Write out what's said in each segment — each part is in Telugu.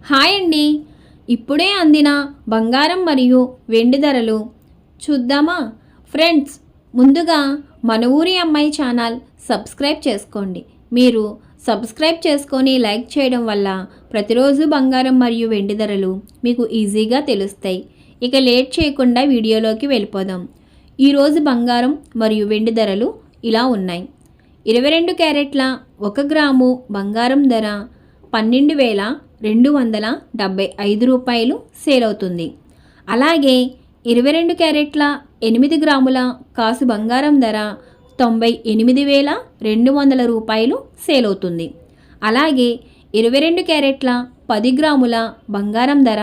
హాయ్ అండి. ఇప్పుడే అందిన బంగారం మరియు వెండి ధరలు చూద్దామా? ఫ్రెండ్స్, ముందుగా మన ఊరి అమ్మాయి ఛానల్ సబ్స్క్రైబ్ చేసుకోండి. మీరు సబ్స్క్రైబ్ చేసుకొని లైక్ చేయడం వల్ల ప్రతిరోజు బంగారం మరియు వెండి ధరలు మీకు ఈజీగా తెలుస్తాయి. ఇక లేట్ చేయకుండా వీడియోలోకి వెళ్ళిపోదాం. ఈరోజు బంగారం మరియు వెండి ధరలు ఇలా ఉన్నాయి. 22 క్యారెట్ల 1 గ్రాము బంగారం ధర 12,275 రూపాయలు సేల్ అవుతుంది. అలాగే 22 క్యారెట్ల 8 గ్రాముల కాసు బంగారం ధర 98,200 రూపాయలు సేల్ అవుతుంది. అలాగే 22 క్యారెట్ల 10 గ్రాముల బంగారం ధర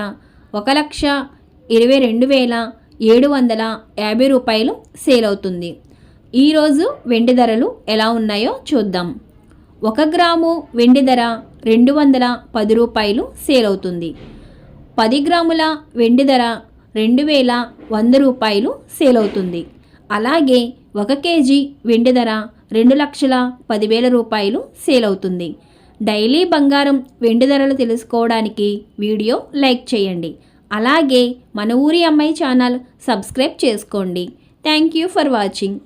1,22,750 రూపాయలు సేల్ అవుతుంది. ఈరోజు వెండి ధరలు ఎలా ఉన్నాయో చూద్దాం. 1 గ్రాము వెండి ధర 210 రూపాయలు సేల్ అవుతుంది. 10 గ్రాముల వెండి ధర 2,100 రూపాయలు సేల్ అవుతుంది. అలాగే 1 కేజీ వెండి ధర 2,10,000 రూపాయలు సేల్ అవుతుంది. డైలీ బంగారం వెండి ధరలు తెలుసుకోవడానికి వీడియో లైక్ చేయండి. అలాగే మన ఊరి అమ్మాయి ఛానల్ సబ్స్క్రైబ్ చేసుకోండి. Thank you for watching.